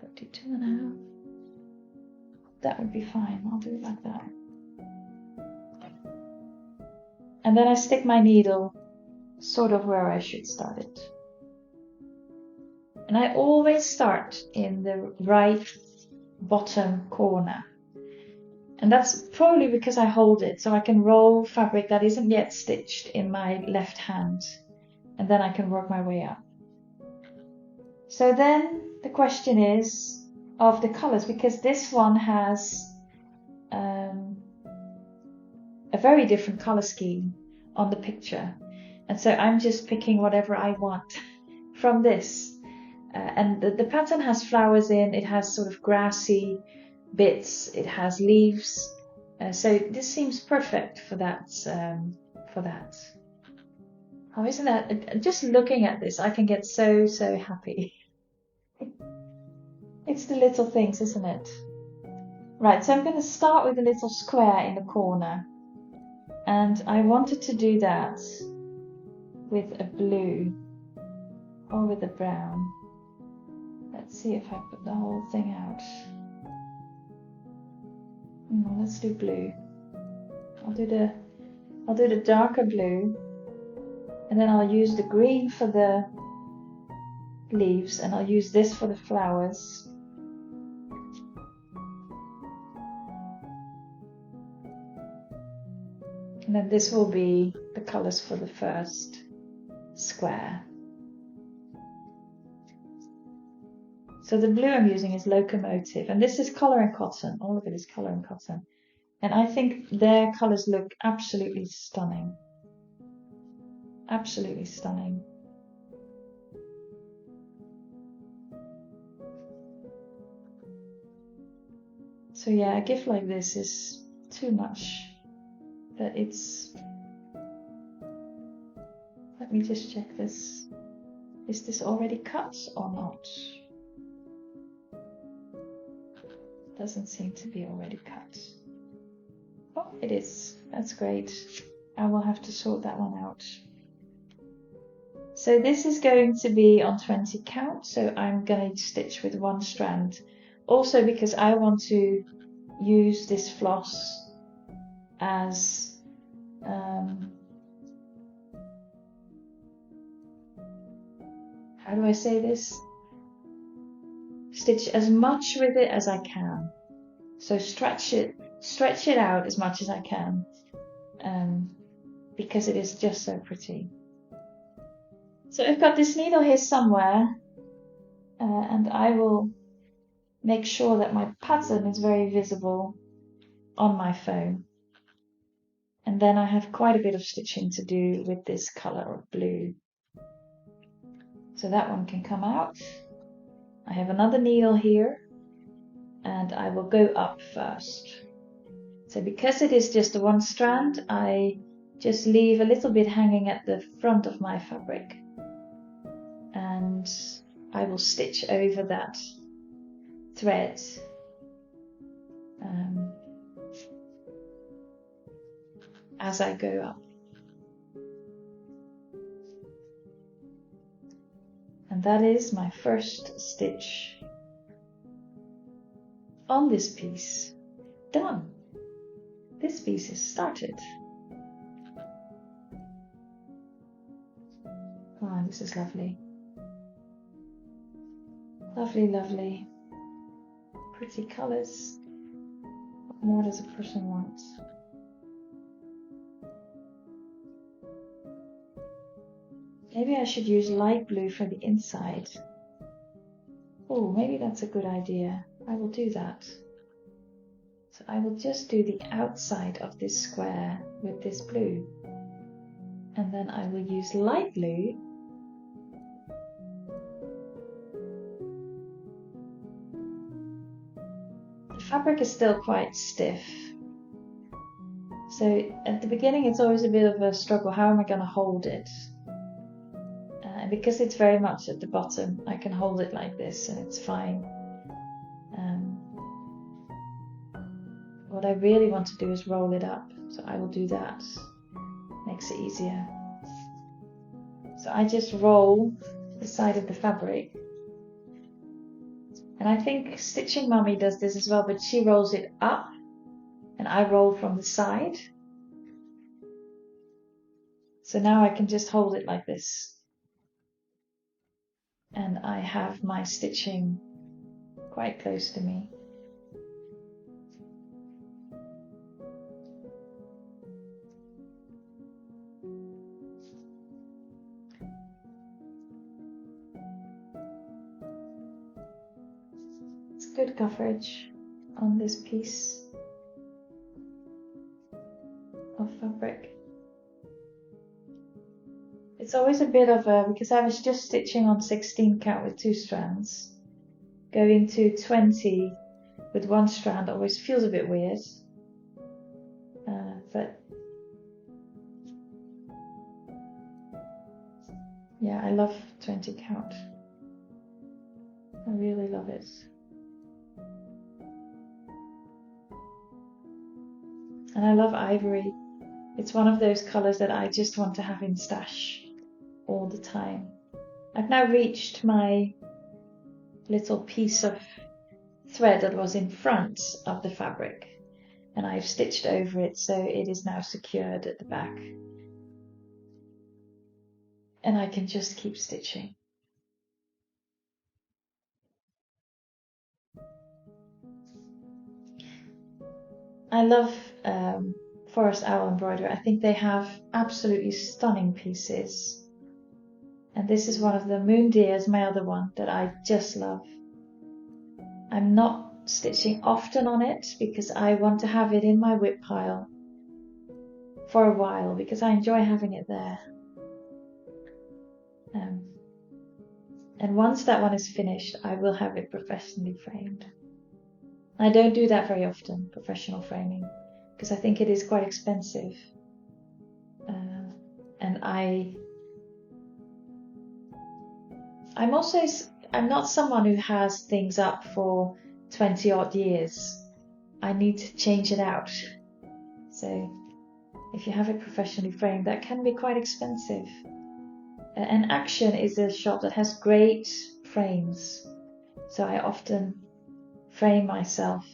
32.5. That would be fine. I'll do it like that. And then I stick my needle sort of where I should start it. And I always start in the right bottom corner. And that's probably because I hold it, so I can roll fabric that isn't yet stitched in my left hand, and then I can work my way up. So then the question is of the colors, because this one has a very different color scheme on the picture, and so I'm just picking whatever I want from this. And the pattern has flowers in, it has sort of grassy bits, it has leaves, so this seems perfect for that. Oh, isn't that, just looking at this, I can get so happy. It's the little things, isn't it? Right, so I'm going to start with a little square in the corner, and I wanted to do that with a blue or with a brown. Let's see if I put the whole thing out. No, let's do blue. I'll do the darker blue, and then I'll use the green for the leaves, and I'll use this for the flowers. And then this will be the colors for the first square. So the blue I'm using is Locomotive, and this is Colour and Cotton. All of it is Colour and Cotton. And I think their colors look absolutely stunning. Absolutely stunning. So yeah, a gift like this is too much. But it's... Let me just check this. Is this already cut or not? Doesn't seem to be already cut. Oh, it is. That's great. I will have to sort that one out. So this is going to be on 20 count, so I'm going to stitch with 1 strand. Also because I want to use this floss as how do I say this? Stitch as much with it as I can. So stretch it out as much as I can, because it is just so pretty. So I've got this needle here somewhere, and I will make sure that my pattern is very visible on my phone. And then I have quite a bit of stitching to do with this color of blue. So that one can come out. I have another needle here, and I will go up first. So because it is just 1 strand, I just leave a little bit hanging at the front of my fabric. And I will stitch over that thread as I go up. And that is my first stitch on this piece done. This piece is started. Oh, this is lovely. Lovely, lovely. Pretty colors. What more does a person want? Maybe I should use light blue for the inside. Oh, maybe that's a good idea. I will do that. So I will just do the outside of this square with this blue. And then I will use light blue The fabric is still quite stiff. So at the beginning it's always a bit of a struggle. How am I going to hold it? And because it's very much at the bottom, I can hold it like this and it's fine. What I really want to do is roll it up. So I will do that. Makes it easier. So I just roll the side of the fabric. And I think Stitching Mummy does this as well, but she rolls it up and I roll from the side. So now I can just hold it like this. And I have my stitching quite close to me. It's good coverage on this piece of fabric. It's always a bit of a, because I was just stitching on 16 count with 2 strands, going to 20 with 1 strand always feels a bit weird, but yeah, I love 20 count. I really love it. And I love ivory. It's one of those colors that I just want to have in stash all the time. I've now reached my little piece of thread that was in front of the fabric and I've stitched over it, so it is now secured at the back. And I can just keep stitching. I love Forest Owl embroidery. I think they have absolutely stunning pieces. And this is one of the Moon Deers, my other one, that I just love. I'm not stitching often on it because I want to have it in my whip pile for a while because I enjoy having it there. And once that one is finished, I will have it professionally framed. I don't do that very often, professional framing, because I think it is quite expensive. And I'm not someone who has things up for 20 odd years, I need to change it out. So if you have it professionally framed, that can be quite expensive. And Action is a shop that has great frames, so I often frame myself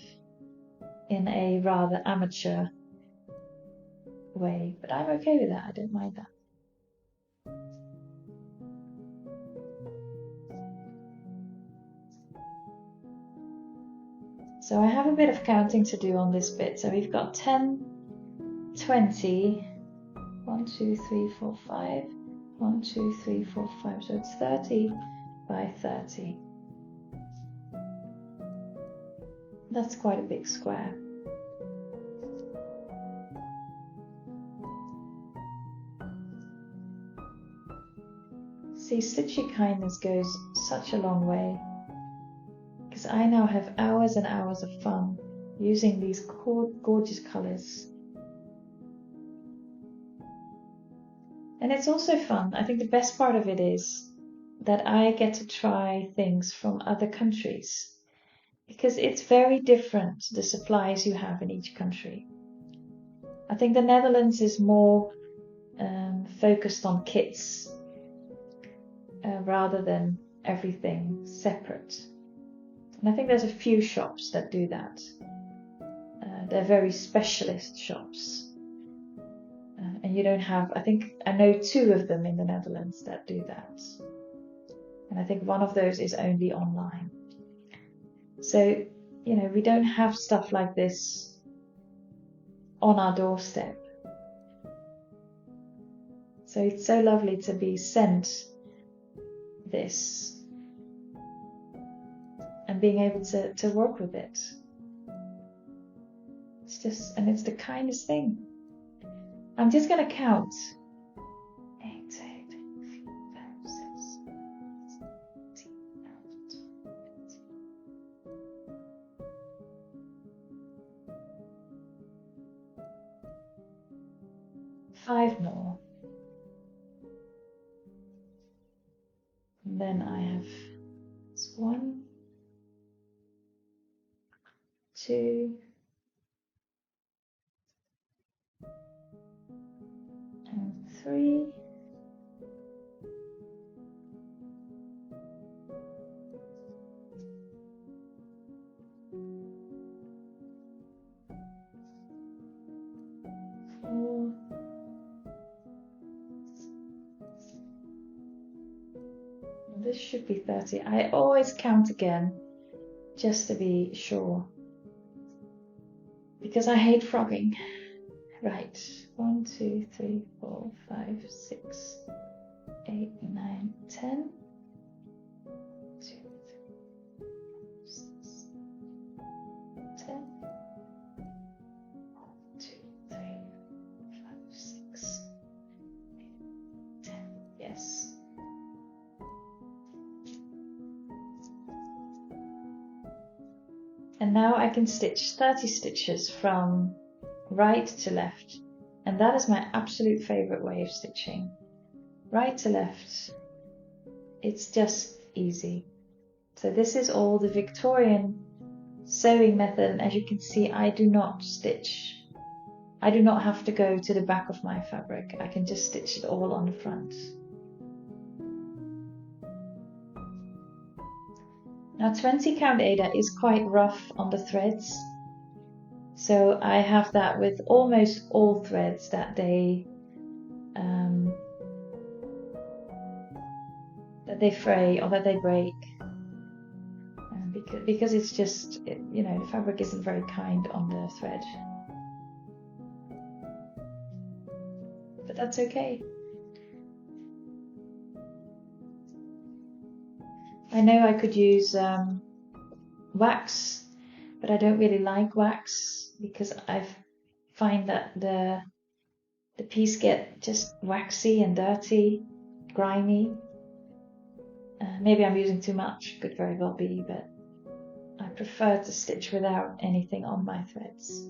in a rather amateur way, but I'm okay with that. I don't mind that. So I have a bit of counting to do on this bit. So we've got 10, 20, 1, 2, 3, 4, 5, 1, 2, 3, 4, 5. So it's 30 by 30. That's quite a big square. See, Stitchy Kindness goes such a long way, because I now have hours and hours of fun using these gorgeous colors. And it's also fun. I think the best part of it is that I get to try things from other countries, because it's very different, the supplies you have in each country. I think the Netherlands is more focused on kits rather than everything separate. And I think there's a few shops that do that. They're very specialist shops. And you don't have, I know 2 of them in the Netherlands that do that. And I think one of those is only online. So, we don't have stuff like this on our doorstep. So it's so lovely to be sent this and being able to work with it. It's the kindest thing. I'm just going to count. 8, 8, 5, 6, 5 more. And then I have 1, 2, and 3. This should be 30. I always count again just to be sure, because I hate frogging. Right, 1, 2, 3, 4, 5, 6, 8, 9, 10. 2, 3, 6, 10. 2, 3, 5, 6, 8, 10. Yes. And now I can stitch 30 stitches from right to left, and that is my absolute favorite way of stitching. Right to left, it's just easy. So this is all the Victorian sewing method, and as you can see, I do not stitch. I do not have to go to the back of my fabric. I can just stitch it all on the front. Now 20 count Aida is quite rough on the threads, so I have that with almost all threads that they fray or that they break, because it's just, the fabric isn't very kind on the thread, but that's okay. I know I could use wax, but I don't really like wax because I find that the piece get just waxy and dirty, grimy. Maybe I'm using too much, could very well be, but I prefer to stitch without anything on my threads.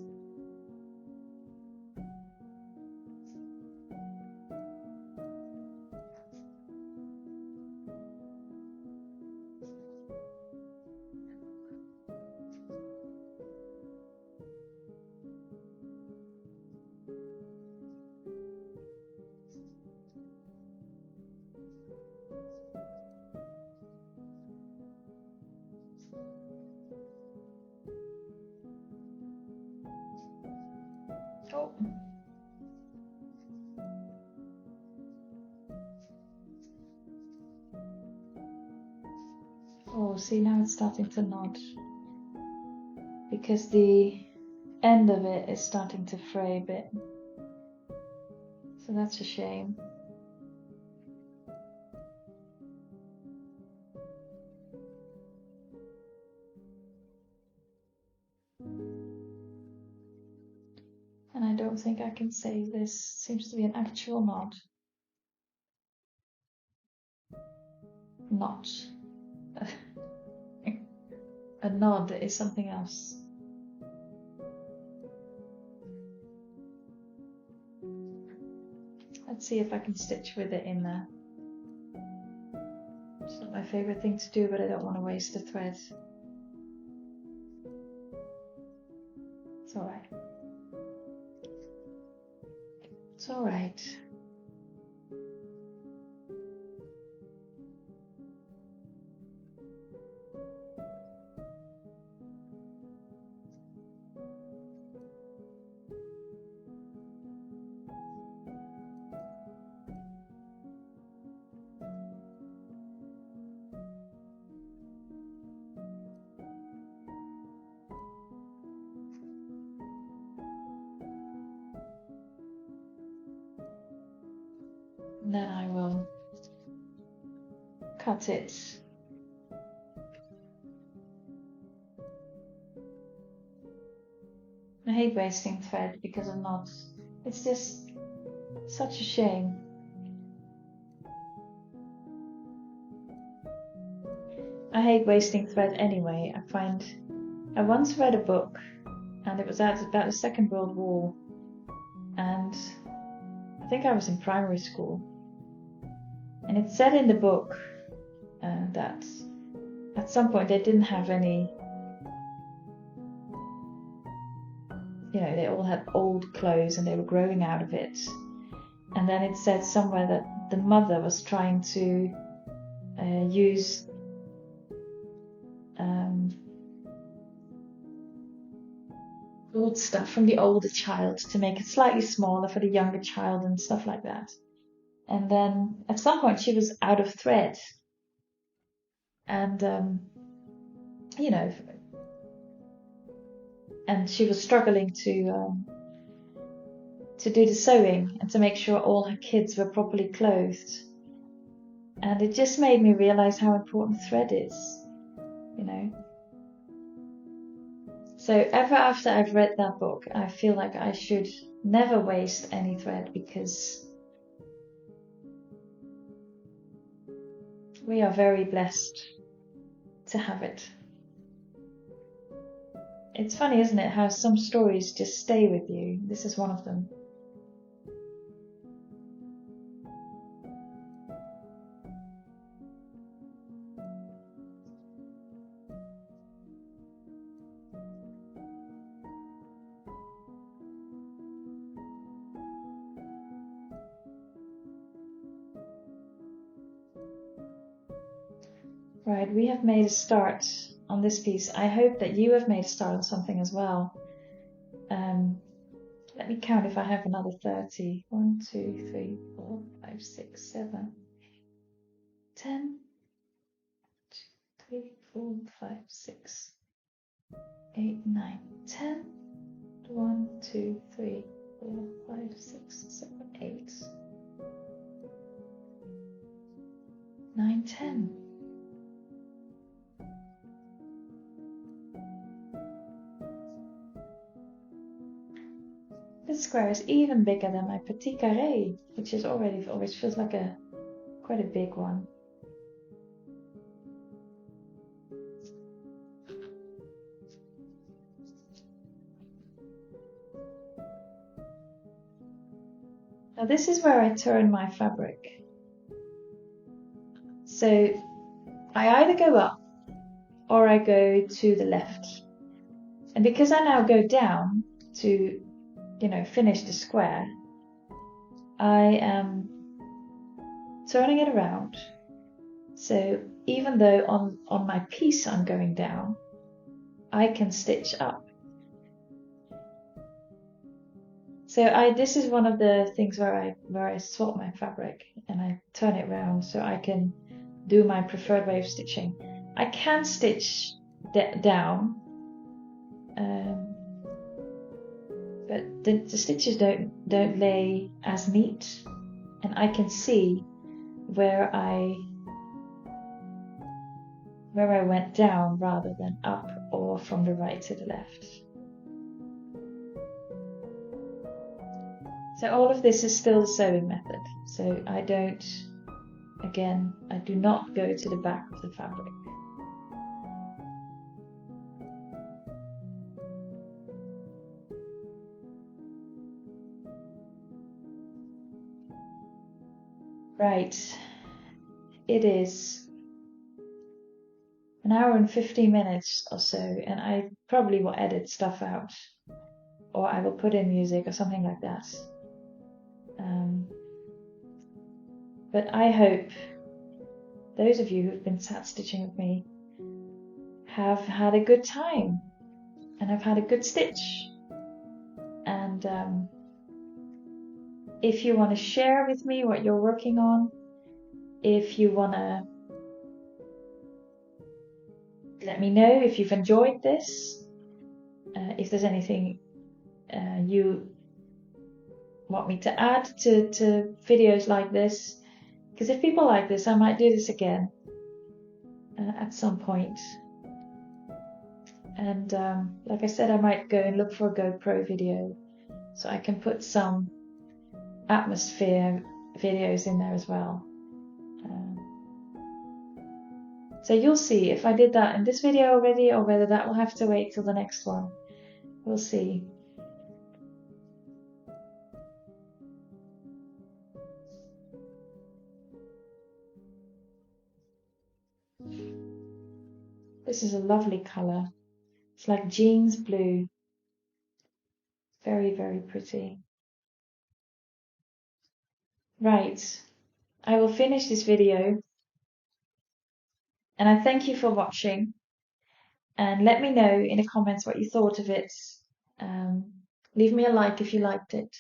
Oh. Oh, see, now it's starting to nod because the end of it is starting to fray a bit. So that's a shame. And I don't think I can say this. Seems to be an actual knot. Not. A nod is something else. Let's see if I can stitch with it in there. It's not my favorite thing to do, but I don't want to waste the thread. It's alright. It's alright. And then I will cut it. I hate wasting thread because of knots. It's just such a shame. I hate wasting thread anyway. I once read a book, and it was about the Second World War, and I think I was in primary school, and it said in the book that at some point they didn't have any, they all had old clothes and they were growing out of it. And then it said somewhere that the mother was trying to use old stuff from the older child to make it slightly smaller for the younger child and stuff like that. And then at some point she was out of thread. And, and she was struggling to do the sewing and to make sure all her kids were properly clothed. And it just made me realize how important thread is, So ever after I've read that book, I feel like I should never waste any thread because we are very blessed to have it. It's funny, isn't it, how some stories just stay with you. This is one of them. Right, we have made a start on this piece. I hope that you have made a start on something as well. Let me count if I have another 30. 1, 2, 3, 4, 5, 6, 7, 10. 2, 3, 4, 5, 6, 8, 9, 10. 1, 2, 3, 4, 5, 6, 7, 8, 9, 10. This square is even bigger than my petit carré, which is always feels like quite a big one. Now this is where I turn my fabric. So I either go up or I go to the left. And because I now go down to finish the square, I am turning it around. So even though on my piece I'm going down, I can stitch up. So this is one of the things where I swap my fabric and I turn it around so I can do my preferred way of stitching. I can stitch down, but the stitches don't lay as neat, and I can see where I went down rather than up or from the right to the left. So all of this is still the sewing method. So I do not go to the back of the fabric. Right, it is an hour and 15 minutes or so, and I probably will edit stuff out, or I will put in music or something like that. But I hope those of you who've been sat stitching with me have had a good time and have had a good stitch. And if you want to share with me what you're working on, if you want to let me know if you've enjoyed this, if there's anything you want me to add to videos like this, because if people like this, I might do this again at some point. And like I said, I might go and look for a GoPro video so I can put some atmosphere videos in there as well. So you'll see if I did that in this video already or whether that will have to wait till the next one. We'll see. This is a lovely colour. It's like jeans blue. Very, very pretty. Right, I will finish this video. And I thank you for watching. And let me know in the comments what you thought of it. Leave me a like if you liked it.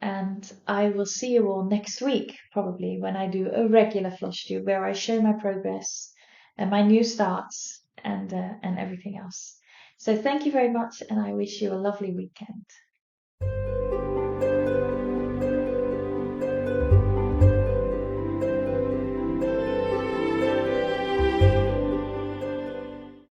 And I will see you all next week, probably, when I do a regular Floss Tube where I show my progress and my new starts and everything else. So thank you very much, and I wish you a lovely weekend.